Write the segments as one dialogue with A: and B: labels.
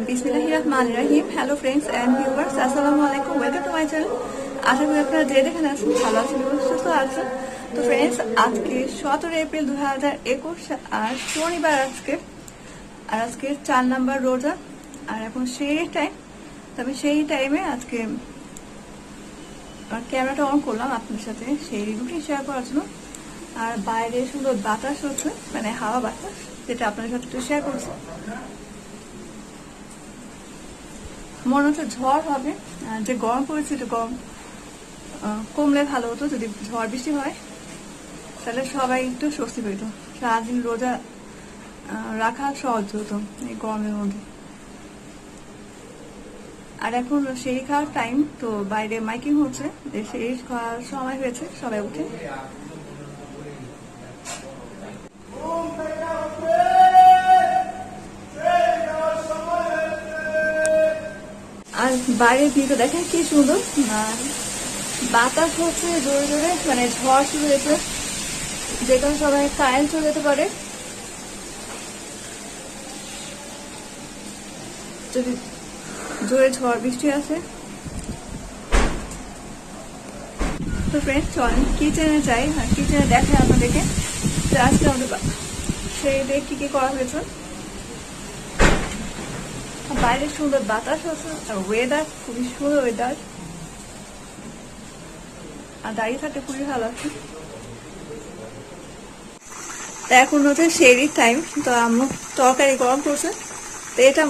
A: বিসমিল্লাহিররহমানিররহিম। Hello friends and viewers, আসসালামু আলাইকুম। Welcome to my channel. আশা করি আপনারা যে যেখানে আছেন ভালো আছেন এবং সুস্থ আছেন। তো ফ্রেন্ডস, আজকে 17 এপ্রিল 2021 আর শনিবার আজকে 4 নাম্বার রোজা। আর এখন সেই টাইম, তবে সেই টাইমে আজকে ক্যামেরাটা অন করলাম আপনার সাথে সেই রুটিন শেয়ার করার জন্য। আর বাইরে সুন্দর বাতাস হচ্ছে, মানে হাওয়া বাতাস, যেটা আপনাদের সাথে একটু শেয়ার করছি। মনে হচ্ছে ঝড় হবে, যে গরম পড়েছে একটু গরম কমলে ভালো হতো। যদি ঝড় বৃষ্টি হয় তাহলে সবাই একটু স্বস্তি পেত, সারাদিন রোজা রাখা সহজ হতো এই গরমের মধ্যে। আর এখন সেই খাওয়ার টাইম, তো বাইরে মাইকিং হচ্ছে যে সেই খাওয়ার সময় হয়েছে, সবাই উঠে। আর বাইরের ভিউটা দেখেন কি সুন্দর, বাতাস হচ্ছে জোরে জোরে, মানে ঝড় শুরু হয়েছে, যে কোনো সময় কারেন্ট চলে যেতে পারে যদি জোরে ঝড় বৃষ্টি আছে। তো ফ্রেন্ড, চলেন কিচেনে যাই আর কিচেনে দেখে আপনাদেরকে আজকে আমাদের সেই দিয়ে কি কি করা হয়েছে। বাইরে সুন্দর বাতাস হচ্ছে আর ওয়েদার খুবই সুন্দর ওয়েদার, আর দাঁড়িয়ে থাকতে খুবই ভালো লাগছে। এখন হচ্ছে সেরির টাইম, তো আম্মু তরকারি গরম করছে। তো এটা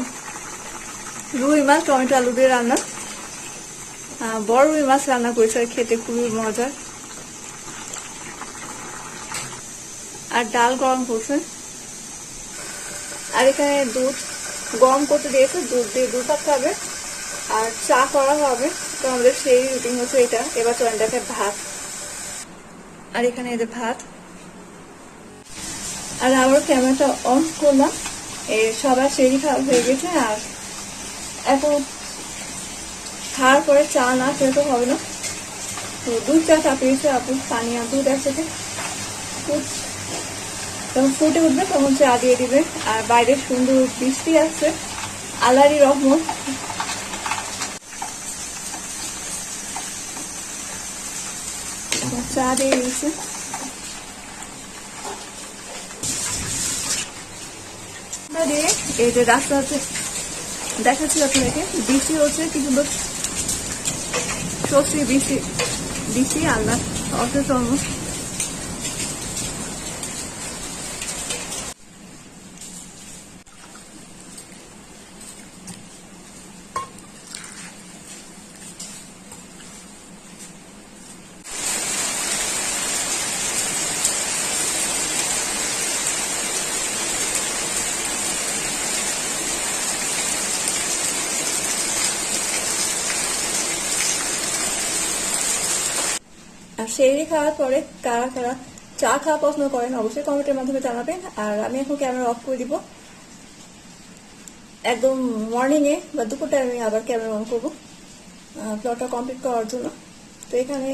A: রুই মাছ টমেটো আলু দিয়ে রান্না, বড় রুই মাছ রান্না করেছে, আর খেতে খুবই মজার। আর ডাল গরম করছে, আর এখানে দুধ গরম করতে দিয়েছে, দুধ দিয়ে 2 কাপ খাবে আর চা করা হবে। তো আমাদের সেই রুটিন হচ্ছে এটা। এবার চলেন দেখে ভাত, আর এখানে এদের ভাত। আর আমরা ক্যামেরাটা অন করলাম, সবার সেই খাওয়া হয়ে গেছে। আর এখন খাওয়ার পরে চা না খেলে তো হবে না, তো দুধ চা চাপিয়েছে আপু, পানি আর দুধ একসাথে। যখন ফুটে উঠবে তখন চা দিয়ে দিবে। আর বাইরে সুন্দর বৃষ্টি আসছে, আল্লাহরই রহমত। চা দিয়ে দিয়েছে। এই যে রাস্তা হচ্ছে দেখাচ্ছি আপনাদেরকে, বৃষ্টি হচ্ছে কি সুন্দর, স্বস্তি বৃষ্টি আল্লাহ অসুস্থ। আর সেই খাওয়ার পরে কারা কারা চা খাওয়া পছন্দ করেন অবশ্যই কমেন্টের মাধ্যমে জানাবেন। আর আমি এখন ক্যামেরা অফ করে দিব, একদম মর্নিং এ বা দুপুর টাইমে আবার ক্যামেরা অন করবো প্লটটা কমপ্লিট করার জন্য। তো এখানে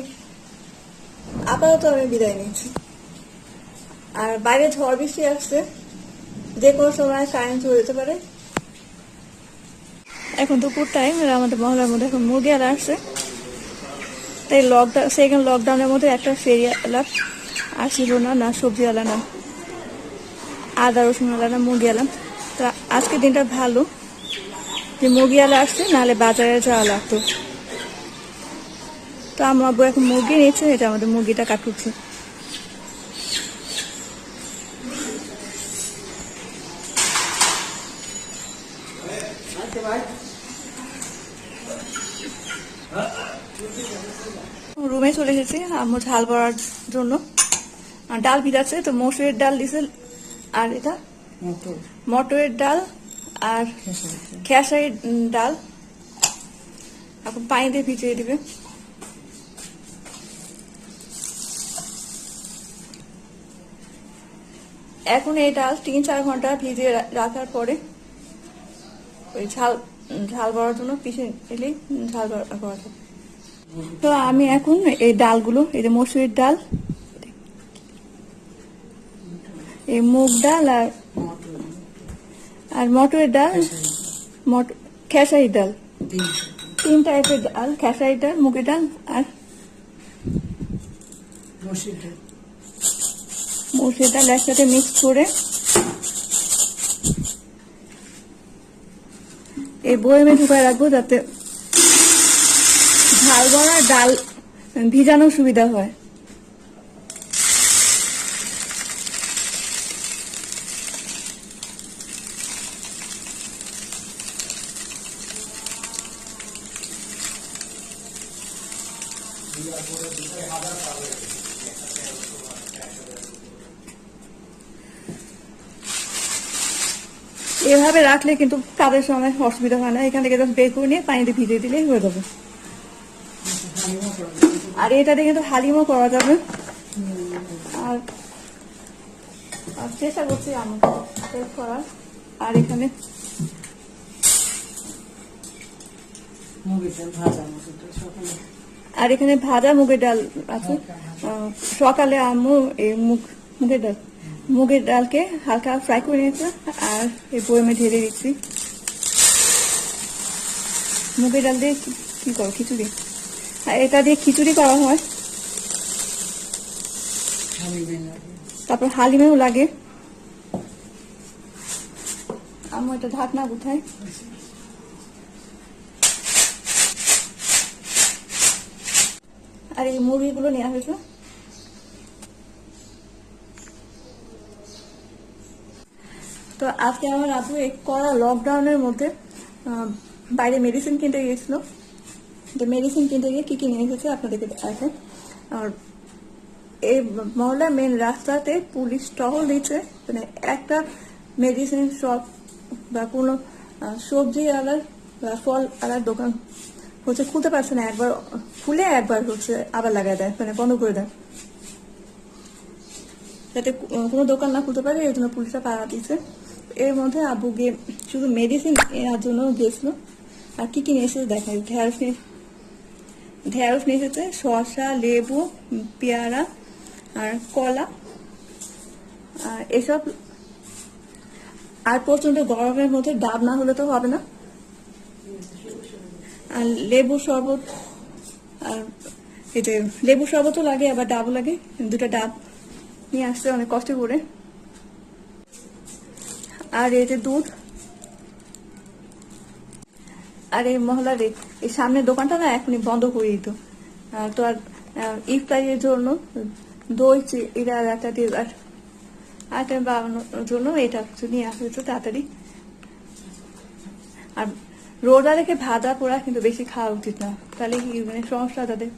A: আপাতত আমি বিদায় নিচ্ছি। আর বাইরে ঝড় বৃষ্টি আসছে, যে কোনো সময় কারেন্ট চলে যেতে পারে। এখন দুপুর টাইম, আমাদের মহলার মধ্যে এখন মুরগি আলা আসছে, তাই সেকেন্ড লকডাউনের মধ্যে একটা ফেরিওয়ালা আসছিল না সবজিওয়ালা না আদা রসুনওয়ালা না মুরগিওয়ালা। তা আজকে দিনটা ভালো যে মুরগিওয়ালা আসছে, নাহলে বাজারে যাওয়া লাগতো। তো আমার আব্বু এখন মুরগি নিচ্ছে, এটা আমাদের মুরগিটা কাটুচ্ছে। রুমে চলে এসেছি আম্মু ঝাল ভরার জন্য। ডাল ভিজাচ্ছে, তো মসুরের ডাল দিছে, আর এটা মটরের ডাল আর খেসারির ডাল এখন পানি দিয়ে ভিজিয়ে দিবে। এখন এই ডাল 3-4 ঘন্টা ভিজিয়ে রাখার পরে ওই ঝাল ভরার জন্য পিষে এলেই ঝাল ভরা যাবে। তো আমি এখন এই ডালগুলো, এই যে মসুরের ডাল, এই মুগ ডাল আর মটরের ডাল খেসারি ডাল, 3 টাইপের ডাল, খেসারি ডাল, মুগের ডাল আর মসুর ডাল একসাথে মিক্স করে এই বয়েমে ঢুকায় রাখবো, যাতে ঝাল ভরা ডাল ভিজানোর সুবিধা হয়। এভাবে রাখলে কিন্তু কাজের সময় অসুবিধা হয় না, এখান থেকে জাস্ট বের করে নিয়ে পানিতে ভিজিয়ে দিলেই হয়ে যাবে। আর এটা দিয়ে কিন্তু হালিমও করা যাবে। আর চেষ্টা করছি আমি করার। আর এখানে ভাজা মুগের ডাল আছে। সকালে আম্মু এই মুগের ডালকে হালকা ফ্রাই করে নিয়েছে আর এই বয়মে ঢেলে দিচ্ছি। মুগের ডাল দিয়ে কি করো? খিচুড়ি। আর এটা দিয়ে খিচুড়ি করা হয়, তারপর হালিমেও লাগে। আম্মু এটা ঢাকনা কোথায়? আর এই মুরগিগুলো নেওয়া হয়েছে। তো আজকে আমার আব্বু এই কড়া লকডাউনের মধ্যে বাইরে মেডিসিন কিনতে গিয়েছিল। তো মেডিসিন কিনতে গিয়ে কি কি নিয়ে এসেছে আপনাদেরকে দেখেন। আর এই মহল্লার মেন রাস্তাতে পুলিশ টহল দিচ্ছে, মানে একটা মেডিসিন শপ বা কোনো সবজি আলার বা ফল আলার দোকান হচ্ছে খুলতে পারছে না, একবার খুলে একবার হচ্ছে আবার লাগাই দেয়, মানে বন্ধ করে দেয়, যাতে কোনো দোকান না খুলতে পারে। এই জন্য পুলিশরা পাড়া দিচ্ছে। এর মধ্যে আব্বু গিয়ে শুধু মেডিসিন নেওয়ার জন্য গিয়েছিল। আর কি কি নিয়ে এসেছে দেখাই। ঢেঁড়স নিয়ে এসেছে, শসা, লেবু, পেয়ারা আর কলা আর এসব। আর প্রচন্ড গরমের মধ্যে ডাব না হলে তো হবে না। আর লেবু শরবত, আর এতে লেবু শরবতও লাগে আবার ডাবও লাগে। দুটা ডাব নিয়ে আসছে অনেক কষ্ট করে। আর এই যে দুধ। আর এই মহলার এই সামনের দোকানটা না এখনই বন্ধ করে দিত। তো আর ইফতারের জন্য দই চিড়া আর একটা আইটেম বানানোর জন্য এটা নিয়ে আসা হয়েছে তাড়াতাড়ি। আর রোদা রেখে ভাজা পোড়া কিন্তু বেশি খাওয়া উচিত না, তাহলে কি মানে সমস্যা যাদের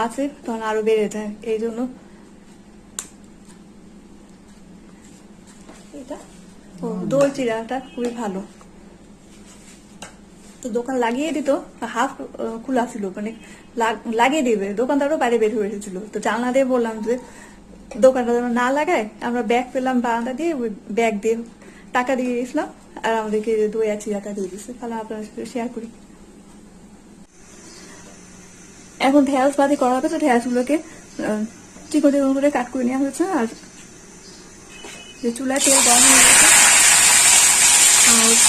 A: আছে তখন আরো বেড়ে যায়। এই জন্য এটা দই চিড়াটা খুবই ভালো। তো দোকান লাগিয়ে দিত, হাফ খোলা ছিল, মানে লাগিয়ে দিবে, দোকানদারও বাইরে বের হয়ে এসেছিল। তো জানলা দিয়ে বললাম যে দোকানটা যেন না লাগায়। আমরা ব্যাগ পেলাম বারান্দা দিয়ে, ওই ব্যাগ দিয়ে টাকা দিয়ে গেছিলাম আর আমাদেরকে দই আর চিড়াটা দিয়ে দিচ্ছে। তাহলে আপনার সাথে শেয়ার করি। এখন ঢেঁড়স বাদি করা হবে, তো ঢেঁড়স গুলোকে চিকন চিকন করে কাট করে নেওয়া হয়েছে। আর যে চুলায় তেল গরম হয়ে গেছে,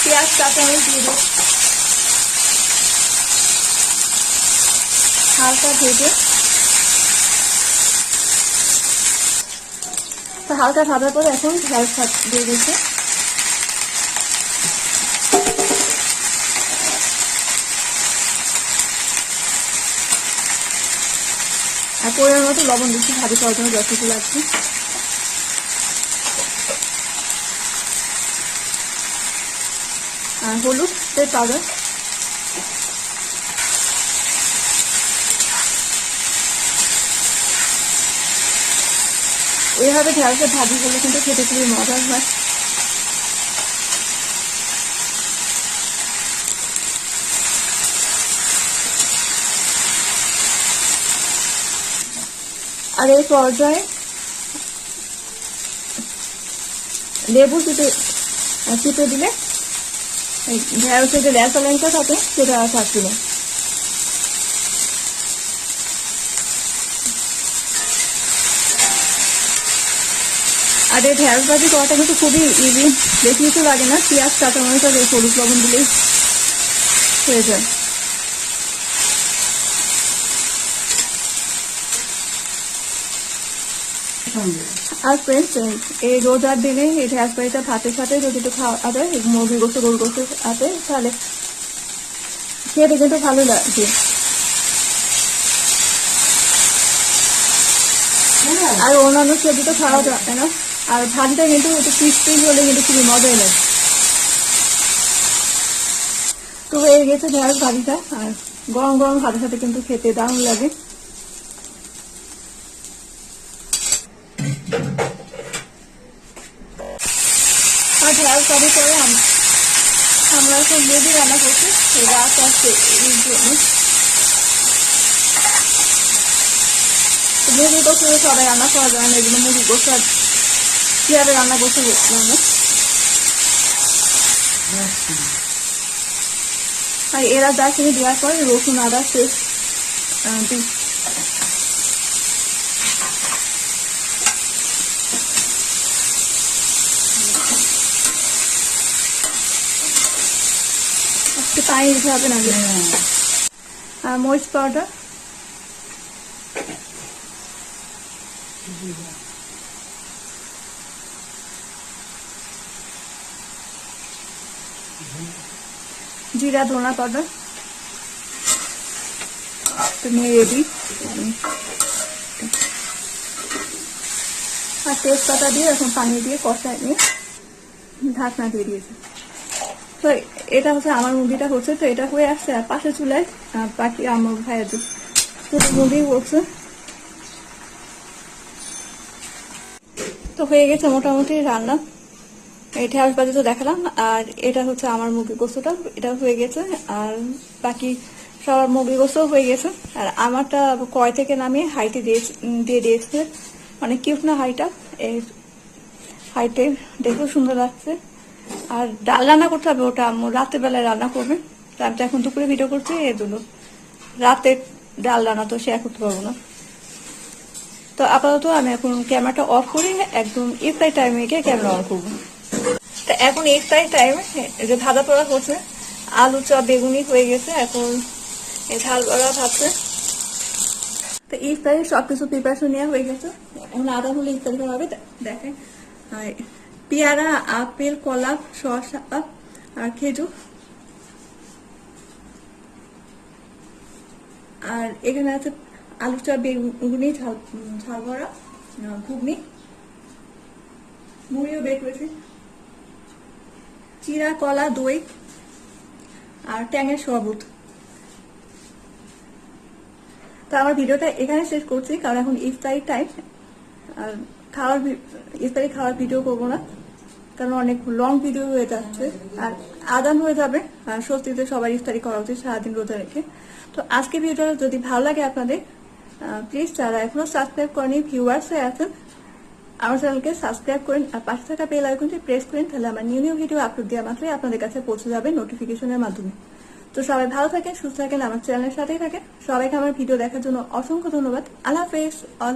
A: পেঁয়াজ কাটা হয়ে দিয়ে দেবো হালকা ভেজে। তো হালকা ভাজার পরে এখন ঢেঁড়স দিয়ে দিচ্ছে। আর পরিমাণ মতো লবণ দিচ্ছি, ভাজি করার জন্য যতটুকু লাগছে। আর হলুদ পাউডার। এইভাবে ঢেঁড়সের ভাজি করলে কিন্তু খেতে খুবই মজার হয়। আর এই পর্যায়ে লেবু চিপে দিলে ঢেঁড়সের যে ল্যাংটা ল্যাংটা থাকে সেটা থাকছিল। আর এই ঢেঁড়স ভাজি করাটা কিন্তু খুবই ইজি, বেশি কিছু লাগে না, পেঁয়াজ কাঁচামরিচ আর এই হলুদ লবণ দিলেই হয়ে যায়। আর ফ্রেন্ডস, এই রোজার দিনে এই ঢেঁড়স ভাজিটা ভাতের সাথে যদি একটু খাওয়া যায়, মুরগি গোস্ত গরু গোস্তের সাথে, তাহলে খেতে কিন্তু ভালো লাগে। আর অন্যান্য সবজি তো খাওয়া যাবে না, আর ভাজিটা কিন্তু একটু ক্রিস্পি হলে কিন্তু খুবই মজাই লাগে। তো হয়ে গেছে ঢেঁড়স ভাজিটা, আর গরম গরম ভাতের সাথে কিন্তু খেতে দারুণ লাগে। আর ঢেঁড়স ভাজি করে আমরা এখন মুরগি রান্না করছি, রাত আসছে এই জন্য। মুরগি গোস্ত সবাই রান্না করা যায় না, এই জন্য মুরগি গোস্ত কিভাবে রান্না করতে বলছিলাম। আর এরা দারচিনি দেওয়ার পরে রসুন আদা পেস্ট দিই। একটু পানি দিতে হবে না, আর মরিচ পাউডার, জিরা ধনা পাউডার নিয়ে দিই, আর তেজপাতা দিয়ে এখন পানি দিয়ে কষায় নিয়ে ঢাকনা দিয়ে দিয়েছে। তো এটা হচ্ছে আমার মুরগিটা হচ্ছে, তো এটা হয়ে আসছে। আর পাশে চুলায় বাকি আমার ভাইয়ের তো মুরগি করছে, তো হয়ে গেছে মোটামুটি রান্না। এই ঢেঁড়স ভাজি তো দেখালাম, আর এটা হচ্ছে আমার মুরগি গোস্তটা, এটা হয়ে গেছে। আর বাকি সবার মুরগি গোস্তও হয়ে গেছে। আর আমারটা কড়াই থেকে নামিয়ে হাইটে দিয়ে দিয়েছে, মানে কিউট না হাইটা, এই হাইটে দেখেও সুন্দর লাগছে। আর ডাল রান্না করতে হবে, ওটা রাতের বেলায় রান্না করবে। আমি তো এখন দুপুরে ভিডিও করছি, এর জন্য রাতে ডাল রান্না তো শেয়ার করতে পারবো না। তো আপাতত আমি এখন ক্যামেরাটা অফ করে একদম ইফতারি টাইমে গিয়ে ক্যামেরা অন করবো। তো এখন ইফতারি টাইমে যে ভাজা পোড়া হচ্ছে, আলু চপ বেগুনি হয়ে গেছে, এখন ঝাল বড়া ভাবছে। তো ইফতারি সবকিছু প্রিপারেশন নেওয়া হয়ে গেছে, এখন আদা হলে ইফতারি করা হবে। দেখেন পেয়ারা, আপেল, কলা, শসা আর খেজুর, আর এখানে আছে আলু চপ বেগুনি, ঝাল ভরা, ঘুগনি, মুড়িও বের করেছি, চিরা, কলা, দই আর ট্যাঙের শরবত। তো আমার ভিডিওটা এখানে শেষ করছি, কারণ এখন ইফতারি টাইম। আর ইফতারি খাওয়ার ভিডিও করবো না, কারণ অনেক লং ভিডিও হয়ে যাচ্ছে, আর আদান হয়ে যাবে। আর স্বস্তিতে সবার ইফতারি করা উচিত সারাদিন রোজা রেখে। তো আজকে ভিডিওটা যদি ভালো লাগে আপনাদের, প্লিজ যারা এখনো সাবস্ক্রাইব করেনি, ভিউয়ার্স হয়ে আছেন, আমার চ্যানেলকে সাবস্ক্রাইব করেন, আর পাশে থাকা বেল আইকনটি প্রেস করেন, তাহলে আমার নিউ ভিডিও আপলোড দেওয়া মাত্রই আপনাদের কাছে পৌঁছে যাবে নোটিফিকেশনের মাধ্যমে। তো সবাই ভালো থাকেন, সুস্থ থাকেন, আমার চ্যানেলের সাথেই থাকেন। সবাইকে আমার ভিডিও দেখার জন্য অসংখ্য ধন্যবাদ। আল্লাহ হাফেজ অল।